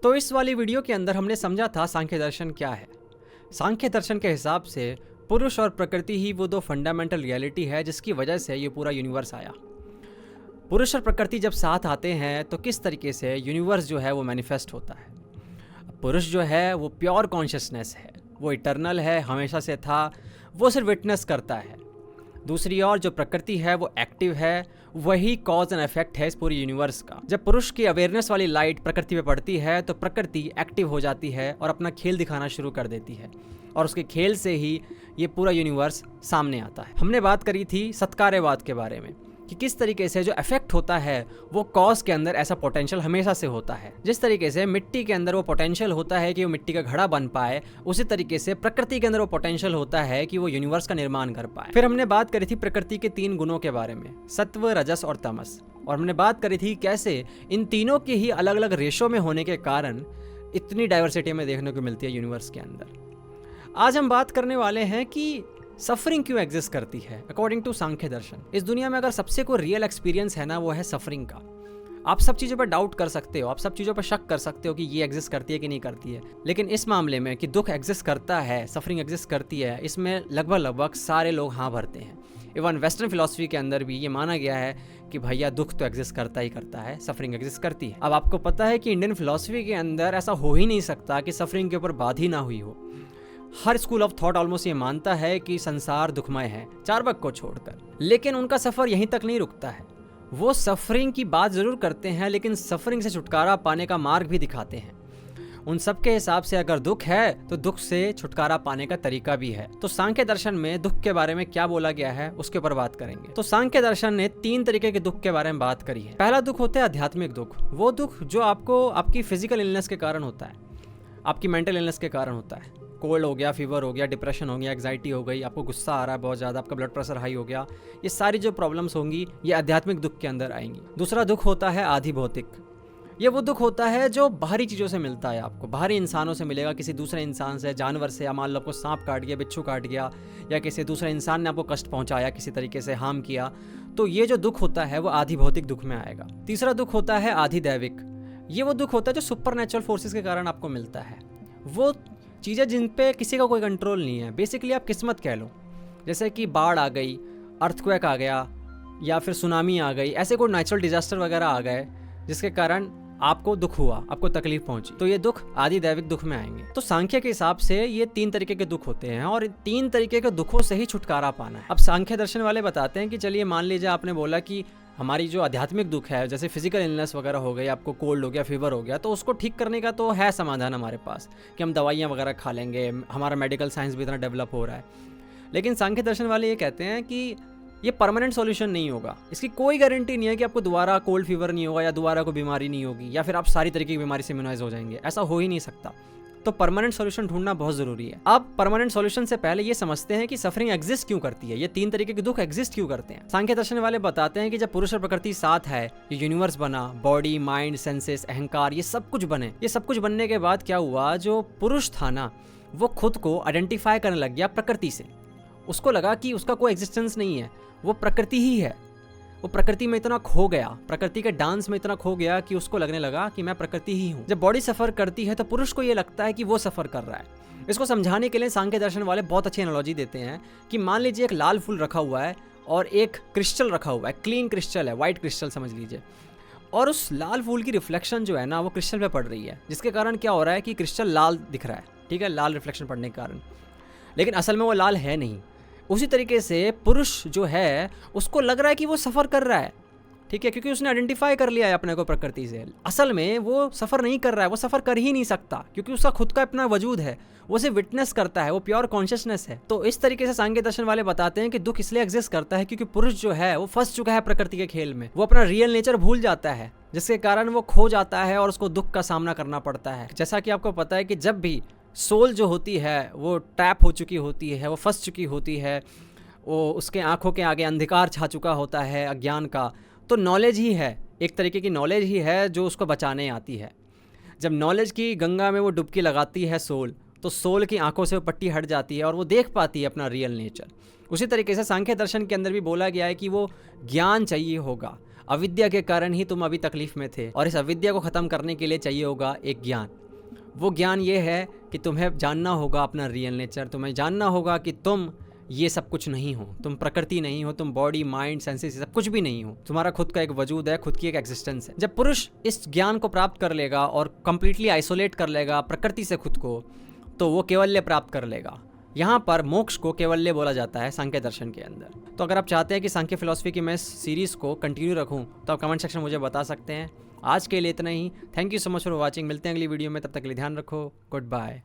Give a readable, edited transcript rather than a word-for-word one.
तो इस वाली वीडियो के अंदर हमने समझा था सांख्य दर्शन क्या है। सांख्य दर्शन के हिसाब से पुरुष और प्रकृति ही वो दो फंडामेंटल रियलिटी है जिसकी वजह से ये पूरा यूनिवर्स आया। पुरुष और प्रकृति जब साथ आते हैं तो किस तरीके से यूनिवर्स जो है वो मैनिफेस्ट होता है। पुरुष जो है वो प्योर कॉन्शियसनेस है, वो इटर्नल है, हमेशा से था, वो सिर्फ विटनेस करता है। दूसरी ओर जो प्रकृति है वो एक्टिव है, वही कॉज एंड इफेक्ट है इस पूरी यूनिवर्स का। जब पुरुष की अवेयरनेस वाली लाइट प्रकृति पे पड़ती है तो प्रकृति एक्टिव हो जाती है और अपना खेल दिखाना शुरू कर देती है, और उसके खेल से ही ये पूरा यूनिवर्स सामने आता है। हमने बात करी थी सत्कार्यवाद के बारे में कि किस तरीके से जो इफेक्ट होता है वो कॉज के अंदर ऐसा पोटेंशियल हमेशा से होता है। जिस तरीके से मिट्टी के अंदर वो पोटेंशियल होता है कि वो मिट्टी का घड़ा बन पाए, उसी तरीके से प्रकृति के अंदर वो पोटेंशियल होता है कि वो यूनिवर्स का निर्माण कर पाए। फिर हमने बात करी थी प्रकृति के 3 गुणों के बारे में, सत्व, रजस और तमस, और हमने बात करी थी कैसे इन तीनों के ही अलग अलग रेशो में होने के कारण इतनी डाइवर्सिटी हमें देखने को मिलती है यूनिवर्स के अंदर। आज हम बात करने वाले हैं कि सफरिंग क्यों एग्जिस्ट करती है अकॉर्डिंग टू सांख्य दर्शन। इस दुनिया में अगर सबसे कोई रियल एक्सपीरियंस है ना, वो है सफरिंग का। आप सब चीज़ों पर डाउट कर सकते हो, आप सब चीज़ों पर शक कर सकते हो कि ये एग्जिस्ट करती है कि नहीं करती है, लेकिन इस मामले में कि दुख एग्जिस्ट करता है, सफरिंग एग्जिस्ट करती है, इसमें लगभग सारे लोग हाँ भरते हैं। इवन वेस्टर्न फिलॉसफी के अंदर भी ये माना गया है कि भैया दुख तो एग्जिस्ट करता ही करता है, सफरिंग एग्जिस्ट करती है। अब आपको पता है कि इंडियन फिलॉसफी के अंदर ऐसा हो ही नहीं सकता कि सफरिंग के ऊपर बात ही ना हुई हो। हर स्कूल ऑफ थॉट ऑलमोस्ट ये मानता है कि संसार दुखमय है, चार्वाक को छोड़कर, लेकिन उनका सफर यहीं तक नहीं रुकता है। वो सफरिंग की बात जरूर करते हैं, लेकिन सफरिंग से छुटकारा पाने का मार्ग भी दिखाते हैं। उन सब के हिसाब से अगर दुख है तो दुख से छुटकारा पाने का तरीका भी है। तो सांख्य दर्शन में दुख के बारे में क्या बोला गया है उसके ऊपर बात करेंगे। तो सांख्य दर्शन ने 3 तरीके के दुख के बारे में बात करी है। पहला दुख होता है आध्यात्मिक दुख, वो दुख जो आपको आपकी फिजिकल इलनेस के कारण होता है, आपकी मेंटल इलनेस के कारण होता है। कोल्ड हो गया, फीवर हो गया, डिप्रेशन हो गया, एग्जाइटी हो गई, आपको गुस्सा आ रहा है बहुत ज़्यादा, आपका ब्लड प्रेशर हाई हो गया, ये सारी जो प्रॉब्लम्स होंगी ये आध्यात्मिक दुख के अंदर आएंगी। दूसरा दुख होता है आधि भौतिक। ये वो दुख होता है जो बाहरी चीज़ों से मिलता है, आपको बाहरी इंसानों से मिलेगा, किसी दूसरे इंसान से, जानवर से, या मान लो आपको सांप काट गया, बिच्छू काट गया, या किसी दूसरे इंसान ने आपको कष्ट पहुंचाया, किसी तरीके से हार्म किया, तो ये जो दुख होता है वो आधि भौतिक दुख में आएगा। तीसरा दुख होता है आधि दैविक। ये वो दुख होता है जो सुपरनेचुरल फोर्सेस के कारण आपको मिलता है, वो चीज़ें जिन पे किसी का कोई कंट्रोल नहीं है। बेसिकली आप किस्मत कह लो, जैसे कि बाढ़ आ गई, अर्थक्वेक आ गया, या फिर सुनामी आ गई, ऐसे कोई नेचुरल डिजास्टर वगैरह आ गए जिसके कारण आपको दुख हुआ, आपको तकलीफ पहुंची, तो ये दुख आदि दैविक दुख में आएंगे। तो सांख्य के हिसाब से ये 3 तरीके के दुख होते हैं, और इन 3 तरीके के दुखों से ही छुटकारा पाना है। अब सांख्य दर्शन वाले बताते हैं कि चलिए मान लीजिए आपने बोला कि हमारी जो आध्यात्मिक दुख है, जैसे फिजिकल इलनेस वगैरह हो गई, आपको कोल्ड हो गया, फीवर हो गया, तो उसको ठीक करने का तो है समाधान हमारे पास कि हम दवाइयाँ वगैरह खा लेंगे, हमारा मेडिकल साइंस भी इतना डेवलप हो रहा है। लेकिन सांख्य दर्शन वाले ये कहते हैं कि ये परमानेंट सॉल्यूशन नहीं होगा, इसकी कोई गारंटी नहीं है कि आपको दोबारा कोल्ड फीवर नहीं होगा, या दोबारा कोई बीमारी नहीं होगी, या फिर आप सारी तरीके की बीमारी से इम्यूनाइज हो जाएंगे, ऐसा हो ही नहीं सकता। तो परमानेंट सॉल्यूशन ढूंढना बहुत जरूरी है। अब परमानेंट सॉल्यूशन से पहले ये समझते हैं कि सफरिंग एग्जिस्ट क्यों करती है, ये 3 तरीके के दुख एग्जिस्ट क्यों करते हैं। सांख्य दर्शन वाले बताते हैं कि जब पुरुष और प्रकृति साथ है, ये यूनिवर्स बना, बॉडी, माइंड, सेंसेस, अहंकार, ये सब कुछ बने। ये सब कुछ बनने के बाद क्या हुआ, जो पुरुष था ना, वो खुद को आइडेंटिफाई करने लग गया प्रकृति से। उसको लगा कि उसका कोई एग्जिस्टेंस नहीं है, वो प्रकृति ही है। वो प्रकृति में इतना खो गया, प्रकृति के डांस में इतना खो गया कि उसको लगने लगा कि मैं प्रकृति ही हूँ। जब बॉडी सफर करती है तो पुरुष को ये लगता है कि वो सफर कर रहा है। इसको समझाने के लिए सांख्य दर्शन वाले बहुत अच्छी एनालॉजी देते हैं कि मान लीजिए एक लाल फूल रखा हुआ है और एक क्रिस्टल रखा हुआ है, क्लीन क्रिस्टल है, व्हाइट क्रिस्टल समझ लीजिए, और उस लाल फूल की रिफ्लेक्शन जो है ना वो क्रिस्टल पे पड़ रही है, जिसके कारण क्या हो रहा है कि क्रिस्टल लाल दिख रहा है, ठीक है, लाल रिफ्लेक्शन पड़ने के कारण, लेकिन असल में वो लाल है नहीं। उसी तरीके से पुरुष जो है उसको लग रहा है कि वो सफ़र कर रहा है, ठीक है, क्योंकि उसने आइडेंटिफाई कर लिया है अपने को प्रकृति से। असल में वो सफ़र नहीं कर रहा है, वो सफ़र कर ही नहीं सकता, क्योंकि उसका खुद का अपना वजूद है, वो सिर्फ विटनेस करता है, वो प्योर कॉन्शियसनेस है। तो इस तरीके से सांख्य दर्शन वाले बताते हैं कि दुख इसलिए एग्जिस्ट करता है क्योंकि पुरुष जो है वो फंस चुका है प्रकृति के खेल में, वो अपना रियल नेचर भूल जाता है, जिसके कारण वो खो जाता है और उसको दुख का सामना करना पड़ता है। जैसा कि आपको पता है कि जब भी सोल जो होती है वो ट्रैप हो चुकी होती है, वो फंस चुकी होती है, वो उसके आंखों के आगे अंधकार छा चुका होता है अज्ञान का, तो नॉलेज ही है, एक तरीके की नॉलेज ही है जो उसको बचाने आती है। जब नॉलेज की गंगा में वो डुबकी लगाती है सोल, तो सोल की आंखों से वो पट्टी हट जाती है और वो देख पाती है अपना रियल नेचर। उसी तरीके से सांख्य दर्शन के अंदर भी बोला गया है कि वो ज्ञान चाहिए होगा, अविद्या के कारण ही तुम अभी तकलीफ में थे, और इस अविद्या को ख़त्म करने के लिए चाहिए होगा एक ज्ञान। वो ज्ञान ये है कि तुम्हें जानना होगा अपना रियल नेचर, तुम्हें जानना होगा कि तुम ये सब कुछ नहीं हो, तुम प्रकृति नहीं हो, तुम बॉडी माइंड सेंसेस सब कुछ भी नहीं हो, तुम्हारा खुद का एक वजूद है, खुद की एक एग्जिस्टेंस है। जब पुरुष इस ज्ञान को प्राप्त कर लेगा और कंप्लीटली आइसोलेट कर लेगा प्रकृति से खुद को, तो वो कैवल्य प्राप्त कर लेगा। यहाँ पर मोक्ष को कैवल्य बोला जाता है सांख्य दर्शन के अंदर। तो अगर आप चाहते हैं कि सांख्य फिलॉसफी की मैं इस सीरीज़ को कंटिन्यू रखूँ तो आप कमेंट सेक्शन में मुझे बता सकते हैं। आज के लिए इतना ही। Thank you so much for watching. मिलते हैं अगली वीडियो में, तब तक के लिए ध्यान रखो। Good bye.